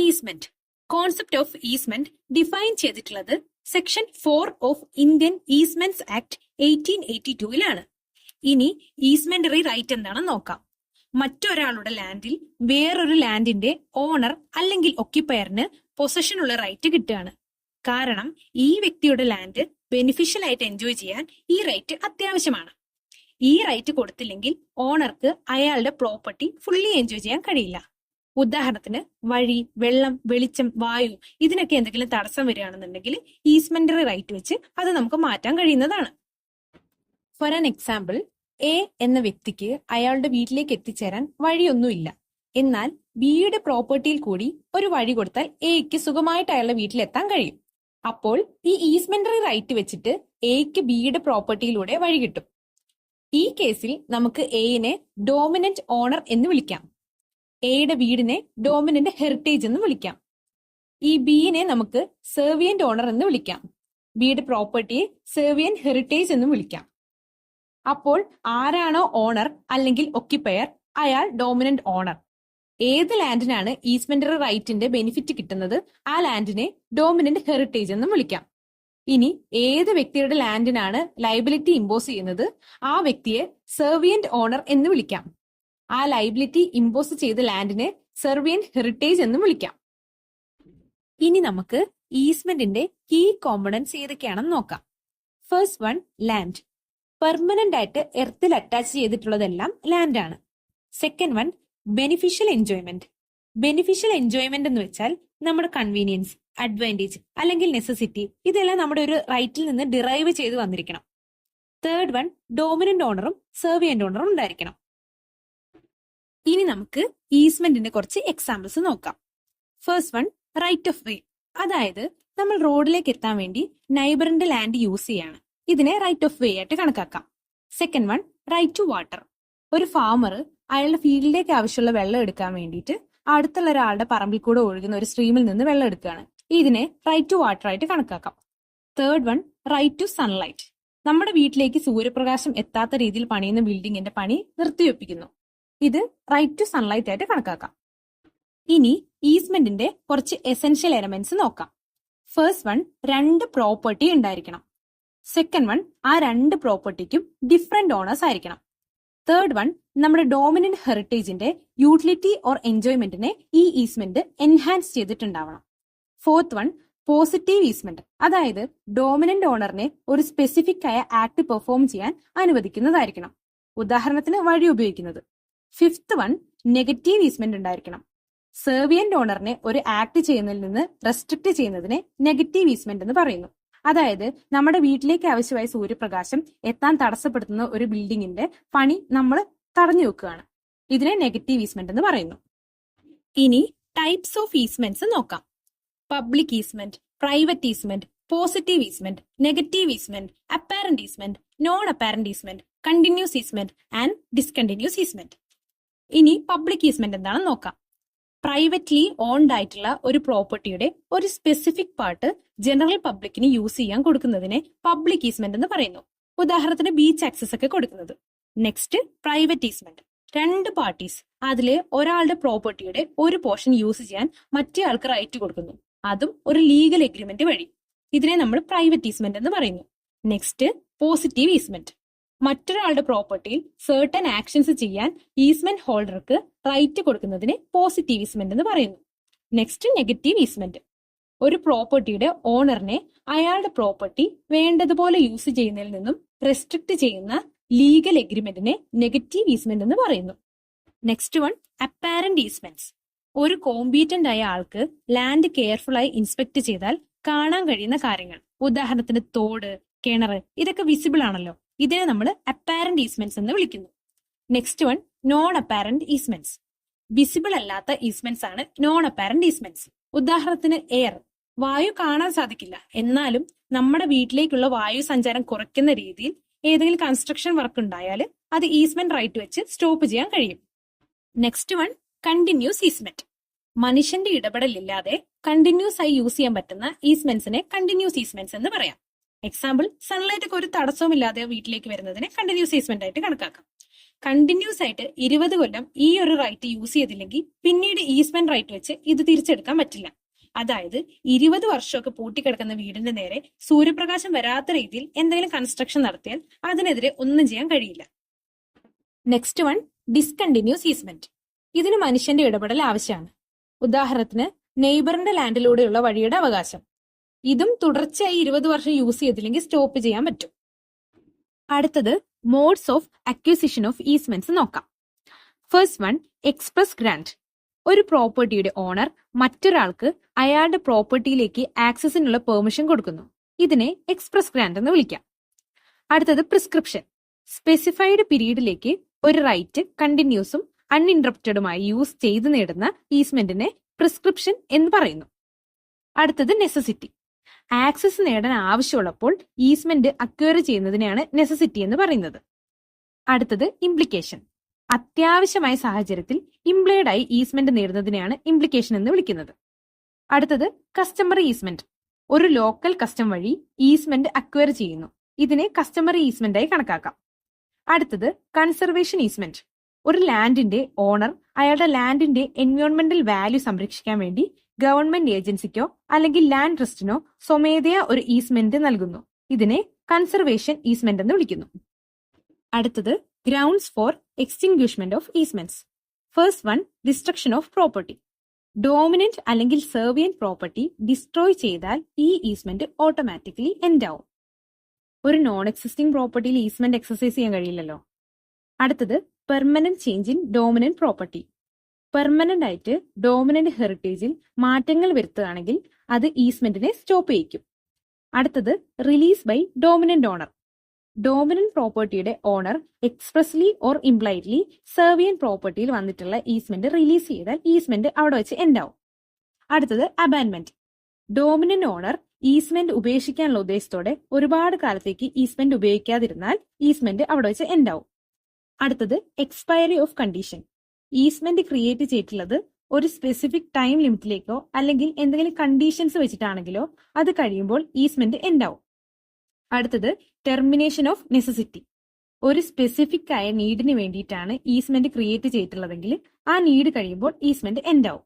Easement. Concept of easement define ചെയ്തിട്ടുള്ളത് section 4 of Indian ഈസ്മെന്റ്സ് act 1882 ഇനി ഈസ്മെന്ററി right എന്താണെന്ന് നോക്കാം. മറ്റൊരാളുടെ ലാൻഡിൽ വേറൊരു ലാൻഡിന്റെ ഓണർ അല്ലെങ്കിൽ ഒക്യുപ്പയറിന് പൊസഷൻ ഉള്ള റൈറ്റ് കിട്ടുകയാണ്. കാരണം ഈ വ്യക്തിയുടെ ലാൻഡ് ബെനിഫിഷ്യൽ ആയിട്ട് എൻജോയ് ചെയ്യാൻ ഈ റൈറ്റ് അത്യാവശ്യമാണ്. ഈ റൈറ്റ് കൊടുത്തില്ലെങ്കിൽ ഓണർക്ക് അയാളുടെ പ്രോപ്പർട്ടി ഫുള്ളി എൻജോയ് ചെയ്യാൻ കഴിയില്ല. ഉദാഹരണത്തിന് വഴി, വെള്ളം, വെളിച്ചം, വായു ഇതിനൊക്കെ എന്തെങ്കിലും തടസ്സം വരികയാണെന്നുണ്ടെങ്കിൽ ഈസ്മെന്ററി റൈറ്റ് വെച്ച് അത് നമുക്ക് മാറ്റാൻ കഴിയുന്നതാണ്. ഫോർ ആൻ എക്സാമ്പിൾ, എ എന്ന വ്യക്തിക്ക് അയാളുടെ വീട്ടിലേക്ക് എത്തിച്ചേരാൻ വഴിയൊന്നുമില്ല. എന്നാൽ ബിയുടെ പ്രോപ്പർട്ടിയിൽ കൂടി ഒരു വഴി കൊടുത്താൽ എക്ക് സുഖമായിട്ട് അയാളുടെ വീട്ടിലെത്താൻ കഴിയും. അപ്പോൾ ഈ ഈസ്മെന്ററി റൈറ്റ് വെച്ചിട്ട് എക്ക് ബിയുടെ പ്രോപ്പർട്ടിയിലൂടെ വഴി കിട്ടും. ഈ കേസിൽ നമുക്ക് എയെ ഡോമിനന്റ് ഓണർ എന്ന് വിളിക്കാം. എയുടെ വീടിനെ ഡോമിനന്റ് ഹെറിറ്റേജ് എന്ന് വിളിക്കാം. ഈ ബിയെ നമുക്ക് സെർവിയന്റ് ഓണർ എന്ന് വിളിക്കാം. ബിയുടെ പ്രോപ്പർട്ടിയെ സെർവിയന്റ് ഹെറിറ്റേജ് എന്ന് വിളിക്കാം. അപ്പോൾ ആരാണോ ഓണർ അല്ലെങ്കിൽ ഒക്യുപ്പയർ അയാൾ ഡോമിനന്റ് ഓണർ. ഏത് ലാൻഡിനാണ് ഈസ്മെന്ററി റൈറ്റിന്റെ ബെനിഫിറ്റ് കിട്ടുന്നത് ആ ലാൻഡിനെ ഡോമിനന്റ് ഹെറിറ്റേജ് എന്ന് വിളിക്കാം. ഇനി ഏത് വ്യക്തിയുടെ ലാൻഡിനാണ് ലയബിലിറ്റി ഇമ്പോസ് ചെയ്യുന്നത് ആ വ്യക്തിയെ സെർവിയന്റ് ഓണർ എന്ന് വിളിക്കാം. ആ ലയബിലിറ്റി ഇമ്പോസ് ചെയ്ത ലാൻഡിനെ സെർവിയന്റ് ഹെറിറ്റേജ് എന്ന് വിളിക്കാം. ഇനി നമുക്ക് ഈസ്മെന്റിന്റെ കീ കോമ്പണന്റ്സ് ഏതൊക്കെയാണെന്ന് നോക്കാം. First one, land. പെർമനന്റ് ആയിട്ട് എർത്തിൽ അറ്റാച്ച് ചെയ്തിട്ടുള്ളതെല്ലാം ലാൻഡ് ആണ്. Second one, beneficial enjoyment. Beneficial enjoyment എന്ന് വെച്ചാൽ നമ്മുടെ കൺവീനിയൻസ്, അഡ്വാൻറ്റേജ് അല്ലെങ്കിൽ നെസസിറ്റി ഇതെല്ലാം നമ്മുടെ ഒരു റൈറ്റിൽ നിന്ന് ഡിറൈവ് ചെയ്ത് വന്നിരിക്കണം. തേർഡ് വൺ, ഡോമിനന്റ് ഓണറും സെർവിയന്റ് ഓണറും ഉണ്ടായിരിക്കണം. ഇനി നമുക്ക് ഈസ്മെന്റിന്റെ കുറച്ച് എക്സാമ്പിൾസ് നോക്കാം. First one, right of way. അതായത് നമ്മൾ റോഡിലേക്ക് എത്താൻ വേണ്ടി നൈബറിന്റെ ലാൻഡ് യൂസ് ചെയ്യാണ്. ഇതിനെ റൈറ്റ് ഓഫ് വേ ആയിട്ട് കണക്കാക്കാം. Second one, right to water. ഒരു ഫാമർ അയാളുടെ ഫീൽഡിലേക്ക് ആവശ്യമുള്ള വെള്ളം എടുക്കാൻ വേണ്ടിയിട്ട് അടുത്തുള്ള ഒരാളുടെ പറമ്പിൽ കൂടെ ഒഴുകുന്ന ഒരു സ്ട്രീമിൽ നിന്ന് വെള്ളം എടുക്കുകയാണ്. ഇതിനെ റൈറ്റ് ടു വാട്ടർ ആയിട്ട് കണക്കാക്കാം. Third one, right to sunlight. നമ്മുടെ വീട്ടിലേക്ക് സൂര്യപ്രകാശം എത്താത്ത രീതിയിൽ പണിയുന്ന ബിൽഡിങ്ങിന്റെ പണി നിർത്തിവെപ്പിക്കുന്നു. ഇത് റൈറ്റ് ടു സൺലൈറ്റ് ആയിട്ട് കണക്കാക്കാം. ഇനി ഈസ്മെന്റിന്റെ കുറച്ച് എസെൻഷ്യൽ എലമെന്റ്സ് നോക്കാം. ഫസ്റ്റ് വൺ, രണ്ട് പ്രോപ്പർട്ടി ഉണ്ടായിരിക്കണം. സെക്കൻഡ് വൺ, ആ രണ്ട് പ്രോപ്പർട്ടിക്കും ഡിഫറെന്റ് ഓണേഴ്സ് ആയിരിക്കണം. തേർഡ് വൺ, നമ്മുടെ ഡോമിനന്റ് ഹെറിറ്റേജിന്റെ യൂട്ടിലിറ്റി ഓർ എൻജോയ്മെന്റിനെ ഈ ഈസ്മെന്റ് എൻഹാൻസ് ചെയ്തിട്ടുണ്ടാവണം. Fourth one, positive easement. അതായത് ഡോമിനന്റ് ഓണറിനെ ഒരു സ്പെസിഫിക് ആയ ആക്ട് പെർഫോം ചെയ്യാൻ അനുവദിക്കുന്നതായിരിക്കണം. ഉദാഹരണത്തിന് വഴി ഉപയോഗിക്കുന്നത്. ഫിഫ്ത്ത് വൺ, നെഗറ്റീവ് ഈസ്മെന്റ് ഉണ്ടായിരിക്കണം. സെർവിയന്റ് ഓണറിനെ ഒരു ആക്ട് ചെയ്യുന്നതിൽ നിന്ന് റെസ്ട്രിക്ട് ചെയ്യുന്നതിനെ നെഗറ്റീവ് ഈസ്മെന്റ് എന്ന് പറയുന്നു. അതായത് നമ്മുടെ വീട്ടിലേക്ക് ആവശ്യമായ സൂര്യപ്രകാശം എത്താൻ തടസ്സപ്പെടുത്തുന്ന ഒരു ബിൽഡിങ്ങിന്റെ പണി നമ്മൾ തടഞ്ഞു വെക്കുകയാണ്. ഇതിനെ നെഗറ്റീവ് ഈസ്മെന്റ് എന്ന് പറയുന്നു. ഇനി ടൈപ്സ് ഓഫ് ഈസ്മെന്റ്സ് നോക്കാം. Public easement, private easement, positive easement, negative easement, apparent easement, non apparent easement, continuous easement and discontinuous easement. ഇനി പബ്ലിക് ഈസ്മെന്റ് എന്താണെന്ന് നോക്കാം. പ്രൈവറ്റ്ലി ഓൺഡ് ആയിട്ടുള്ള ഒരു പ്രോപ്പർട്ടിയുടെ ഒരു സ്പെസിഫിക് പാർട്ട് ജനറൽ പബ്ലിക്കിന് യൂസ് ചെയ്യാൻ കൊടുക്കുന്നതിനെ പബ്ലിക് ഈസ്മെന്റ് എന്ന് പറയുന്നു. ഉദാഹരണത്തിന് ബീച്ച് ആക്സസ് ഒക്കെ കൊടുക്കുന്നത്. Next, private easement. രണ്ട് പാർട്ടീസ് അതിലെ ഒരാളുടെ പ്രോപ്പർട്ടിയുടെ ഒരു പോർഷൻ യൂസ് ചെയ്യാൻ മറ്റേ ആൾക്ക് റൈറ്റ് കൊടുക്കുന്നു. അതും ഒരു ലീഗൽ എഗ്രിമെന്റ് വഴി. ഇതിനെ നമ്മൾ പ്രൈവറ്റ് ഈസ്മെന്റ് എന്ന് പറയുന്നു. Next, positive easement. മറ്റൊരാളുടെ പ്രോപ്പർട്ടിയിൽ സർട്ടൻ ആക്ഷൻസ് ചെയ്യാൻ ഈസ്മെന്റ് ഹോൾഡർക്ക് റൈറ്റ് കൊടുക്കുന്നതിന് പോസിറ്റീവ് ഈസ്മെന്റ് എന്ന് പറയുന്നു. Next, negative easement. ഒരു പ്രോപ്പർട്ടിയുടെ ഓണറിനെ അയാളുടെ പ്രോപ്പർട്ടി വേണ്ടതുപോലെ യൂസ് ചെയ്യുന്നതിൽ നിന്നും റെസ്ട്രിക്ട് ചെയ്യുന്ന ലീഗൽ എഗ്രിമെന്റിനെ നെഗറ്റീവ് ഈസ്മെന്റ് എന്ന് പറയുന്നു. Next one, apparent easements. ഒരു കോമ്പീറ്റന്റ് ആയ ആൾക്ക് ലാൻഡ് കെയർഫുൾ ആയി ഇൻസ്പെക്ട് ചെയ്താൽ കാണാൻ കഴിയുന്ന കാര്യങ്ങൾ. ഉദാഹരണത്തിന് തോട്, കിണർ ഇതൊക്കെ വിസിബിൾ ആണല്ലോ. ഇതിനെ നമ്മൾ അപ്പാരന്റ് ഈസ്മെന്റ്സ് എന്ന് വിളിക്കുന്നു. Next one, non apparent easements. Visible അല്ലാത്ത ഈസ്മെന്റ്സ് ആണ് നോൺ അപ്പാരന്റ് ഈസ്മെന്റ്സ്. ഉദാഹരണത്തിന് എയർ, വായു കാണാൻ സാധിക്കില്ല, എന്നാലും നമ്മുടെ വീട്ടിലേക്കുള്ള വായു സഞ്ചാരം കുറയ്ക്കുന്ന രീതിയിൽ ഏതെങ്കിലും കൺസ്ട്രക്ഷൻ വർക്ക് ഉണ്ടായാൽ അത് ഈസ്മെന്റ് റൈറ്റ് വെച്ച് സ്റ്റോപ്പ് ചെയ്യാൻ കഴിയും. Next one, continuous easement. മനുഷ്യന്റെ ഇടപെടലില്ലാതെ കണ്ടിന്യൂസ് ആയി യൂസ് ചെയ്യാൻ പറ്റുന്ന ഈസ്മെന്റ്സിനെ കണ്ടിന്യൂസ് ഈസ്മെന്റ്സ് എന്ന് പറയാം. എക്സാമ്പിൾ, സൺലൈറ്റ് ഒക്കെ ഒരു തടസ്സവും ഇല്ലാതെ വീട്ടിലേക്ക് വരുന്നതിനെ കണ്ടിന്യൂസ് ഈസ്മെന്റ് ആയിട്ട് കണക്കാക്കാം. കണ്ടിന്യൂസ് ആയിട്ട് 20 കൊല്ലം ഈ ഒരു റൈറ്റ് യൂസ് ചെയ്തില്ലെങ്കിൽ പിന്നീട് ഈസ്മെന്റ് റൈറ്റ് വെച്ച് ഇത് തിരിച്ചെടുക്കാൻ പറ്റില്ല. അതായത് 20 വർഷമൊക്കെ പൂട്ടിക്കിടക്കുന്ന വീടിന്റെ നേരെ സൂര്യപ്രകാശം വരാത്ത രീതിയിൽ എന്തെങ്കിലും കൺസ്ട്രക്ഷൻ നടത്തിയാൽ അതിനെതിരെ ഒന്നും ചെയ്യാൻ കഴിയില്ല. Next one, discontinuous easement. ഇതിന് മനുഷ്യന്റെ ഇടപെടൽ ആവശ്യമാണ്. ഉദാഹരണത്തിന് നെയ്ബറിന്റെ ലാൻഡിലൂടെയുള്ള വഴിയുടെ അവകാശം. ഇതും തുടർച്ചയായി 20 വർഷം യൂസ് ചെയ്തില്ലെങ്കിൽ സ്റ്റോപ്പ് ചെയ്യാൻ പറ്റും. അടുത്തത് modes of acquisition of easements നോക്കാം. First one, express grant. ഒരു പ്രോപ്പർട്ടിയുടെ ഓണർ മറ്റൊരാൾക്ക് അയാളുടെ പ്രോപ്പർട്ടിയിലേക്ക് ആക്സസിനുള്ള പെർമിഷൻ കൊടുക്കുന്നു. ഇതിനെ എക്സ്പ്രസ് ഗ്രാന്റ് എന്ന് വിളിക്കാം. അടുത്തത് പ്രിസ്ക്രിപ്ഷൻ. സ്പെസിഫൈഡ് പീരീഡിലേക്ക് ഒരു റൈറ്റ് കണ്ടിന്യൂസും അൺഇൻറപ്റ്റഡുമായി യൂസ് ചെയ്ത് നേടുന്ന ഈസ്മെന്റിനെ പ്രിസ്ക്രിപ്ഷൻ എന്ന് പറയുന്നു. അടുത്തത് നെസസിറ്റി. ആക്സസ് നേടാൻ ആവശ്യമുള്ളപ്പോൾ ഈസ്മെന്റ് അക്വയർ ചെയ്യുന്നതിനെയാണ് നെസസിറ്റി എന്ന് പറയുന്നത്. അടുത്തത് ഇംപ്ലിക്കേഷൻ. അത്യാവശ്യമായ സാഹചര്യത്തിൽ ഇംപ്ലോയ്ഡ് ആയി ഈസ്മെന്റ് നേടുന്നതിനെയാണ് ഇംപ്ലിക്കേഷൻ എന്ന് വിളിക്കുന്നത്. അടുത്തത് കസ്റ്റമറി ഈസ്മെന്റ്. ഒരു ലോക്കൽ കസ്റ്റം വഴി ഈസ്മെന്റ് അക്വയർ ചെയ്യുന്നു. ഇതിനെ കസ്റ്റമറി ഈസ്മെന്റ് ആയി കണക്കാക്കാം. അടുത്തത് കൺസർവേഷൻ ഈസ്മെന്റ്. ഒരു ലാൻഡിന്റെ ഓണർ അയാളുടെ ലാൻഡിന്റെ എൻവയോൺമെന്റൽ വാല്യൂ സംരക്ഷിക്കാൻ വേണ്ടി ഗവൺമെന്റ് ഏജൻസിക്കോ അല്ലെങ്കിൽ ലാൻഡ് ട്രസ്റ്റിനോ സ്വമേധയാ ഒരു ഈസ്മെന്റ് നൽകുന്നു. ഇതിനെ കൺസർവേഷൻ ഈസ്മെന്റ് എന്ന് വിളിക്കുന്നു. അടുത്തത് grounds for extinguishment of easements. First one, destruction of property. Dominant അല്ലെങ്കിൽ സെർവിയന്റ് പ്രോപ്പർട്ടി ഡിസ്ട്രോയ് ചെയ്താൽ ഈ ഈസ്മെന്റ് ഓട്ടോമാറ്റിക്കലി എൻഡ് ആവും. ഒരു നോൺ എക്സിസ്റ്റിംഗ് പ്രോപ്പർട്ടിയിൽ ഈസ്മെന്റ് എക്സസൈസ് ചെയ്യാൻ കഴിയില്ലല്ലോ. അടുത്തത് permanent change in dominant property. Permanent ആയിട്ട് ഡോമിനന്റ് ഹെറിറ്റേജിൽ മാറ്റങ്ങൾ വരുത്തുകയാണെങ്കിൽ അത് ഈസ്മെന്റിനെ സ്റ്റോപ്പ് ചെയ്യിക്കും. അടുത്തത് release by dominant owner. Dominant പ്രോപ്പർട്ടിയുടെ owner expressly or impliedly servient പ്രോപ്പർട്ടിയിൽ വന്നിട്ടുള്ള ഈസ്മെന്റ് റിലീസ് ചെയ്താൽ ഈസ്മെന്റ് അവിടെ വെച്ച് എൻഡ് ആവും. അടുത്തത് അബാൻമെന്റ്. ഡോമിനന്റ് ഓണർ ഈസ്മെന്റ് ഉപേക്ഷിക്കാനുള്ള ഉദ്ദേശത്തോടെ ഒരുപാട് കാലത്തേക്ക് ഈസ്മെന്റ് ഉപയോഗിക്കാതിരുന്നാൽ ഈസ്മെന്റ് അവിടെ വെച്ച് എൻഡ് ആവും. അടുത്തത് expiry of condition. Easement create ചെയ്തിട്ടുള്ളത് ഒരു സ്പെസിഫിക് ടൈം ലിമിറ്റിലേക്കോ അല്ലെങ്കിൽ എന്തെങ്കിലും കണ്ടീഷൻസ് വെച്ചിട്ടാണെങ്കിലോ അത് കഴിയുമ്പോൾ ഈസ്മെന്റ് എൻഡ് ആവും. അടുത്തത് ടെർമിനേഷൻ ഓഫ് നെസസിറ്റി. ഒരു സ്പെസിഫിക് ആയ നീഡിന് വേണ്ടിയിട്ടാണ് ഈസ്മെന്റ് ക്രിയേറ്റ് ചെയ്തിട്ടുള്ളതെങ്കിൽ ആ നീഡ് കഴിയുമ്പോൾ ഈസ്മെന്റ് എൻഡ് ആവും.